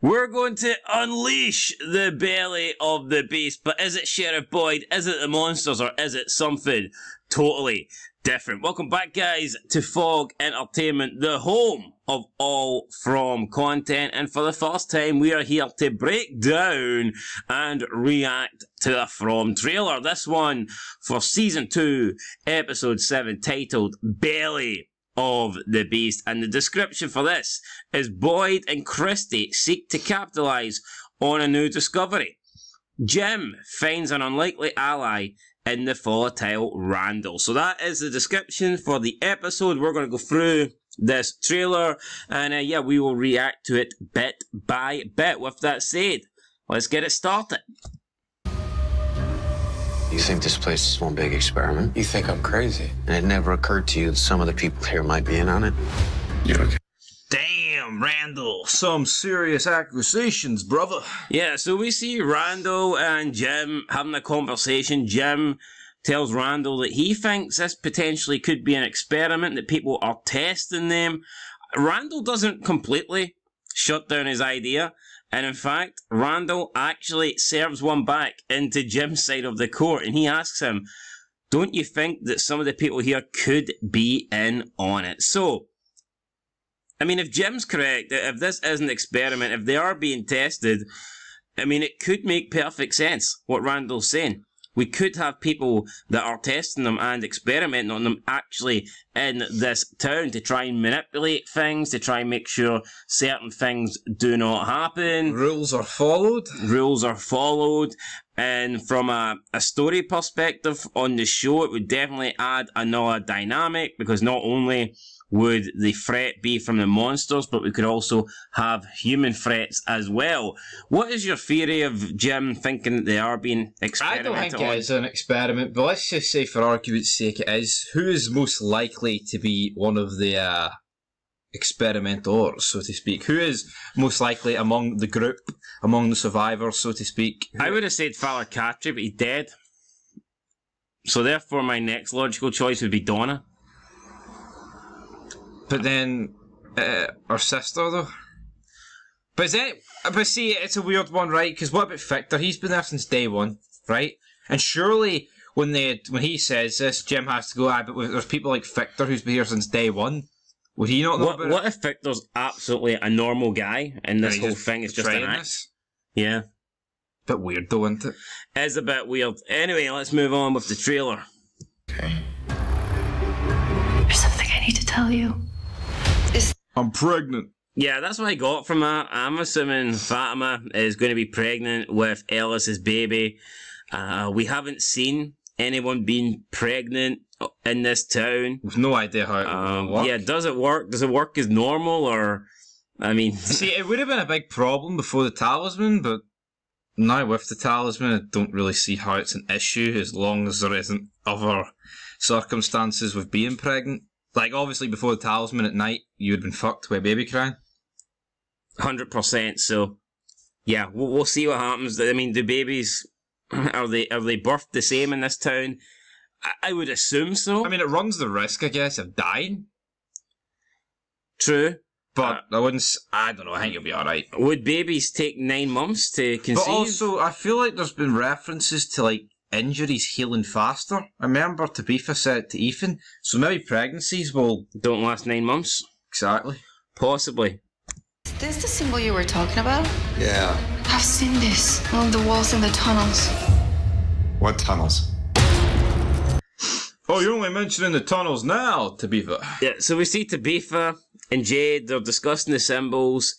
We're going to unleash the belly of the beast, but is it Sheriff Boyd, is it the monsters, or is it something totally different? Welcome back, guys, to Fog Entertainment, the home of all From content, and for the first time, we are here to break down and react to a From trailer. This one for Season 2, Episode 7, titled Belly of the Beast, and the description for this is Boyd and Christie seek to capitalise on a new discovery. Jim finds an unlikely ally in the volatile Randall. So that is the description for the episode. We're going to go through this trailer and yeah, we will react to it bit by bit. With that said, let's get it started. You think this place is one big experiment? You think I'm crazy? And it never occurred to you that some of the people here might be in on it? You okay? Damn, Randall, some serious accusations, brother. Yeah, so we see Randall and Jim having a conversation. Jim tells Randall that he thinks this potentially could be an experiment, that people are testing them. Randall doesn't completely shut down his idea. And in fact, Randall actually serves one back into Jim's side of the court, and he asks him, don't you think that some of the people here could be in on it? So, I mean, if Jim's correct, if this is an experiment, if they are being tested, I mean, it could make perfect sense, what Randall's saying. We could have people that are testing them and experimenting on them actually in this town to try and manipulate things, to try and make sure certain things do not happen. Rules are followed. Rules are followed. And from a story perspective on the show, it would definitely add another dynamic, because not only would the threat be from the monsters, but we could also have human threats as well. What is your theory of Jim thinking that they are being experimented on? I don't think it is an experiment, but let's just say for argument's sake it is. Who is most likely to be one of the experimentors, so to speak? Who is most likely among the group, among the survivors, so to speak? I would have said Father Catry, but he's dead. So therefore my next logical choice would be Donna. But then, her sister though. But see, it's a weird one, right? Because what about Victor? He's been there since day one, right? And surely when he says this, Jim has to go, but there's people like Victor who's been here since day one. Would he not know about it? What if Victor's absolutely a normal guy and this whole thing is just an act? Yeah. Bit weird though, isn't it? It's a bit weird. Anyway, let's move on with the trailer. Okay. There's something I need to tell you. I'm pregnant. Yeah, that's what I got from that. I'm assuming Fatima is going to be pregnant with Ellis's baby. We haven't seen anyone being pregnant in this town. We've no idea how it works. Yeah, does it work? Does it work as normal, or... I mean... See, it would have been a big problem before the talisman, but now with the talisman, I don't really see how it's an issue, as long as there isn't other circumstances with being pregnant. Like, obviously, before the talisman at night, you would have been fucked by a baby crying. 100%, so... Yeah, we'll see what happens. I mean, the babies... Are they birthed the same in this town? I would assume so. I mean, it runs the risk, I guess, of dying. True. But I don't know, I think you'll be alright. Would babies take 9 months to conceive? But also, I feel like there's been references to, like, injuries healing faster. I remember Tabitha said to Ethan, so maybe pregnancies will... Don't last 9 months? Exactly. Possibly. Is this the symbol you were talking about? Yeah. I've seen this along the walls in the tunnels. What tunnels? Oh, you're only mentioning the tunnels now, Tabitha. Yeah, so we see Tabitha and Jade, they're discussing the symbols.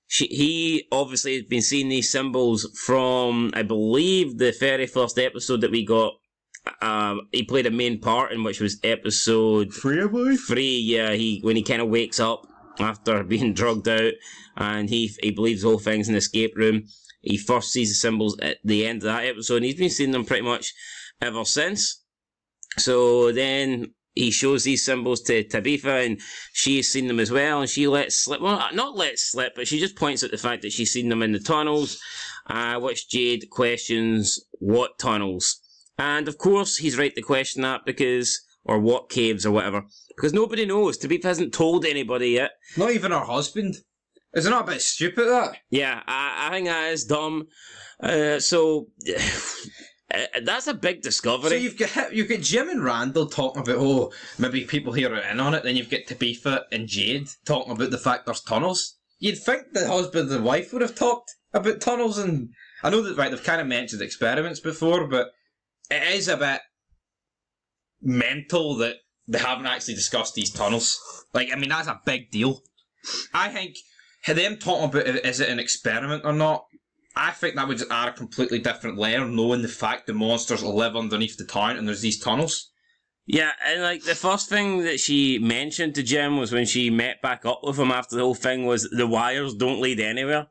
He obviously has been seeing these symbols from, I believe, the very first episode that we got. He played a main part in, which was episode 3, I believe? 3, yeah, when he kind of wakes up after being drugged out, and he believes the whole thing's an escape room. He first sees the symbols at the end of that episode, and he's been seeing them pretty much ever since. So then he shows these symbols to Tabitha, and she's seen them as well, and she lets slip, well, not lets slip, but she just points out the fact that she's seen them in the tunnels, which Jade questions what tunnels. And of course, he's right to question that, because, or what caves or whatever, because nobody knows. Tabitha hasn't told anybody yet. Not even her husband. Is it not a bit stupid, that? Yeah, I think that is dumb. That's a big discovery. So you've got Jim and Randall talking about, maybe people here are in on it, then you've got Tabitha and Jade talking about the fact there's tunnels. You'd think the husband and wife would have talked about tunnels, and I know that, right, they've kind of mentioned experiments before, but it is a bit mental that they haven't actually discussed these tunnels. Like, I mean, that's a big deal. I think them talking about is it an experiment or not, I think that would just add a completely different layer, knowing the fact the monsters live underneath the town and there's these tunnels. Yeah, and like the first thing that she mentioned to Jim was when she met back up with him after the whole thing was the wires don't lead anywhere.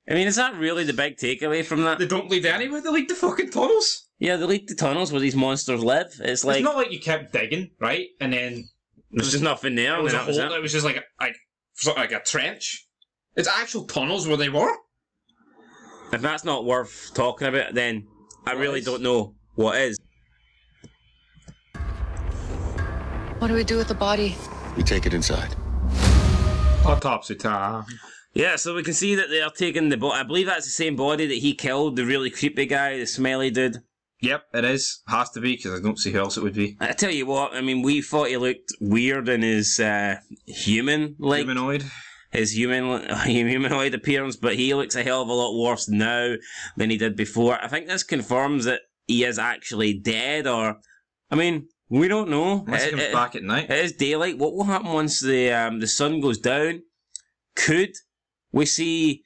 I mean, is that really the big takeaway from that? They don't lead anywhere, they lead to fucking tunnels. Yeah, they lead to tunnels where these monsters live. It's like... It's not like you kept digging, right? And then... There's just nothing there. It was it was just like a trench. It's actual tunnels where they were. If that's not worth talking about, then I really don't know what is. What do we do with the body? We take it inside. Autopsy time. Yeah, so we can see that they are taking the body. I believe that's the same body that he killed, the really creepy guy, the smelly dude. Yep, it is. Has to be, because I don't see who else it would be. I tell you what, I mean, we thought he looked weird in his humanoid appearance, but he looks a hell of a lot worse now than he did before. I think this confirms that he is actually dead, or... I mean, we don't know. Unless he comes back at night. It is daylight. What will happen once the sun goes down? Could we see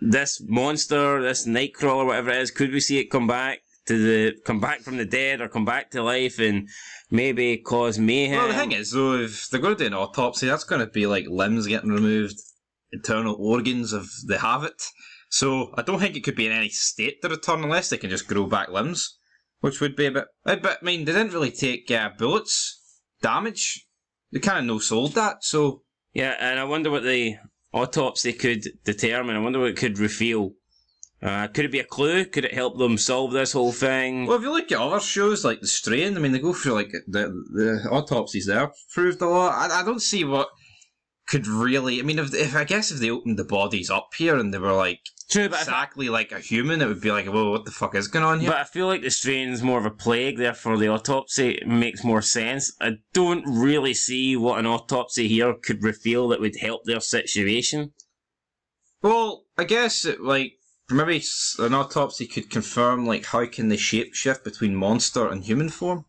this monster, this Nightcrawler, whatever it is, could we see it come back from the dead, or come back to life and maybe cause mayhem? Well, the thing is, though, if they're going to do an autopsy, that's going to be like limbs getting removed, internal organs if they have it. So I don't think it could be in any state to return unless they can just grow back limbs, which would be a bit... But, I mean, they didn't really take bullets damage. They kind of no-sold that, so... Yeah, and I wonder what the autopsy could determine. I wonder what it could reveal. Could it be a clue? Could it help them solve this whole thing? Well, if you look at other shows like The Strain, I mean, they go through, like, the autopsies there proved a lot. I don't see what could really... I mean, if I guess if they opened the bodies up here and they were, like, true, but exactly like a human, it would be like, well, what the fuck is going on here? But I feel like The Strain's more of a plague, therefore the autopsy makes more sense. I don't really see what an autopsy here could reveal that would help their situation. Well, I guess, like, maybe an autopsy could confirm, like, how can they shapeshift between monster and human form?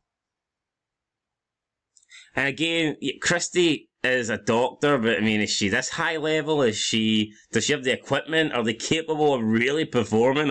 And again, Christy is a doctor, but I mean, is she this high level? Does she have the equipment? Are they capable of really performing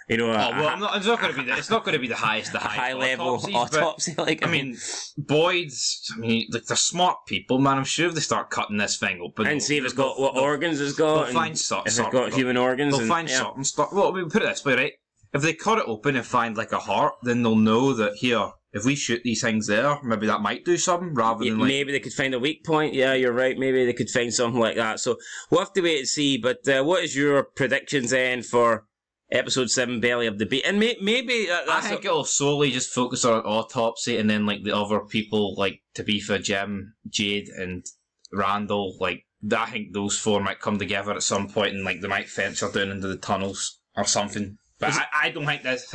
it's not going to be it's not going to be the highest, high level autopsy. Like, I mean, Boyd's. I mean, like, they're smart people, man. I'm sure if they start cutting this thing open and see if it's got what organs it's got. They'll find something. If it's got human organs, they'll find something. Well, we put it this way, right? If they cut it open and find like a heart, then they'll know that here, if we shoot these things there, maybe that might do something, rather than like... Maybe they could find a weak point. Yeah, you're right. Maybe they could find something like that. So we'll have to wait and see. But what is your predictions then for episode 7, Belly of the Beast? And maybe... I think it'll solely just focus on autopsy, and then like the other people, like Tabitha, Jim, Jade, and Randall, like, I think those four might come together at some point, and like they might venture down into the tunnels or something. But I don't think this...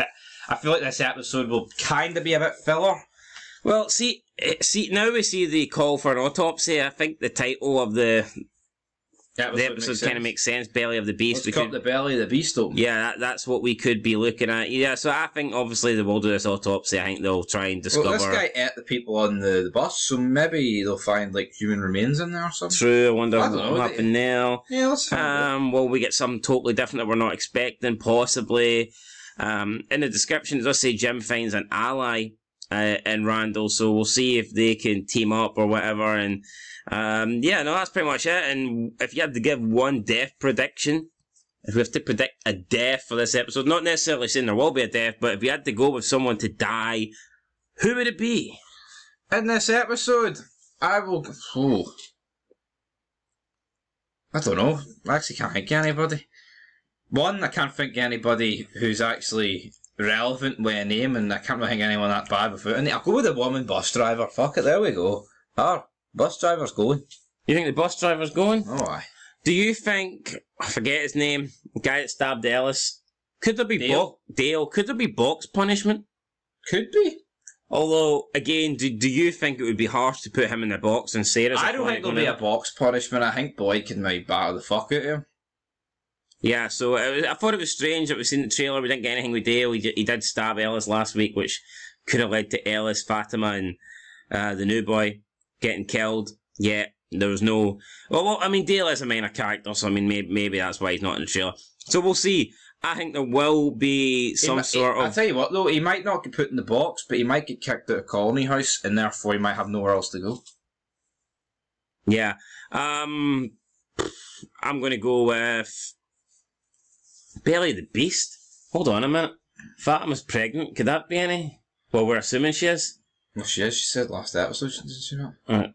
I feel like this episode will kind of be a bit filler. Well, see, now we see the call for an autopsy. I think the title of the episode kind of makes sense. Belly of the Beast. Let's cut the belly of the beast open. Yeah, that's what we could be looking at. Yeah, so I think obviously they will do this autopsy. I think they'll try and discover... Well, this guy ate the people on the bus, so maybe they'll find like human remains in there or something. True, I wonder what will happen now. Yeah, let's find out. Well, we get something totally different that we're not expecting, possibly. In the description, it does say Jim finds an ally in Randall, so we'll see if they can team up or whatever. And that's pretty much it. And if you had to give one death prediction, if we have to predict a death for this episode, not necessarily saying there will be a death, but if you had to go with someone to die, who would it be? In this episode, I will... I don't know. I actually can't think of anybody. One, I can't think of anybody who's actually relevant with a name, and I can't really think of anyone that bad before. And I'll go with the woman bus driver. Fuck it, there we go. Bus driver's going. You think the bus driver's going? Oh, aye. Do you think, I forget his name, the guy that stabbed Ellis, could there be Dale? Could there be box punishment? Could be. Although, again, do you think it would be harsh to put him in the box and Sarah's... I don't think there'll be a box punishment. I think Boyd can maybe batter the fuck out of him. Yeah, so I thought it was strange that we seen the trailer, we didn't get anything with Dale. He did stab Ellis last week, which could have led to Ellis, Fatima and the new boy getting killed. Yeah, there was no... Well, I mean, Dale is a minor character, so I mean, maybe that's why he's not in the trailer. So we'll see. I think there will be some sort of... I'll tell you what, though, he might not get put in the box, but he might get kicked out of Colony House, and therefore he might have nowhere else to go. Yeah. I'm going to go with... Belly the Beast? Hold on a minute. Fatima's pregnant. Could that be any? Well, we're assuming she is. Well, she is. She said last episode, didn't she not? Alright.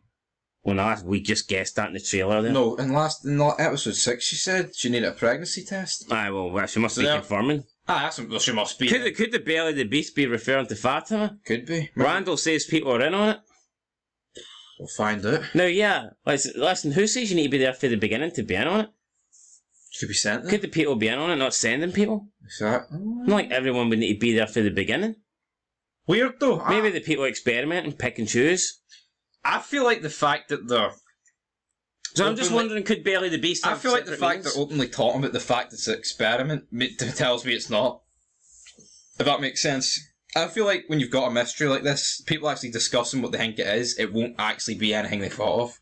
Well, no, we just guessed that in the trailer then. No, in episode 6 she said she needed a pregnancy test. Aye, well, she must be confirming. Well, she must be. Could the Belly the Beast be referring to Fatima? Could be. Randall says people are in on it. We'll find out. No, yeah. Listen, who says you need to be there for the beginning to be in on it? Could be sent there. Could the people be in on it, not sending people? Exactly. Not like everyone would need to be there for the beginning. Weird though. Maybe the people experiment and pick and choose. I feel like the fact that they're... So I'm just wondering, could Belly the Beast have I feel like the fact they're openly talking about the fact it's an experiment tells me it's not. If that makes sense. I feel like when you've got a mystery like this, people actually discussing what they think it is, it won't actually be anything they thought of.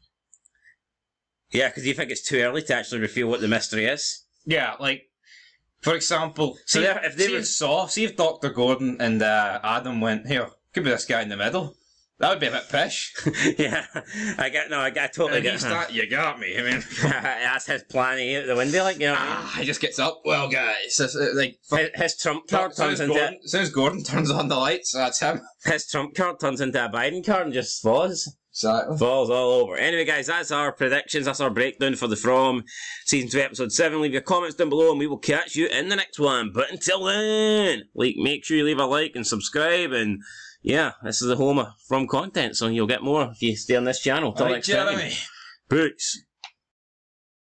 Yeah, because you think it's too early to actually reveal what the mystery is. Yeah, like, for example, see if Dr. Gordon and Adam went, here, could be this guy in the middle. That would be a bit pish. Yeah, I totally get that. You got me, I mean. That's his plan out the window, like, you know. He just gets up, well, guys, like... His trump card turns into... As soon as Gordon turns on the lights, that's him. His trump card turns into a Biden card and just falls. Exactly. Falls all over. Anyway, guys, that's our predictions. That's our breakdown for the From Season 2, Episode 7. Leave your comments down below and we will catch you in the next one. But until then, make sure you leave a like and subscribe. And yeah, this is the home of From content, so you'll get more if you stay on this channel. Till next time. Jeremy. Peace.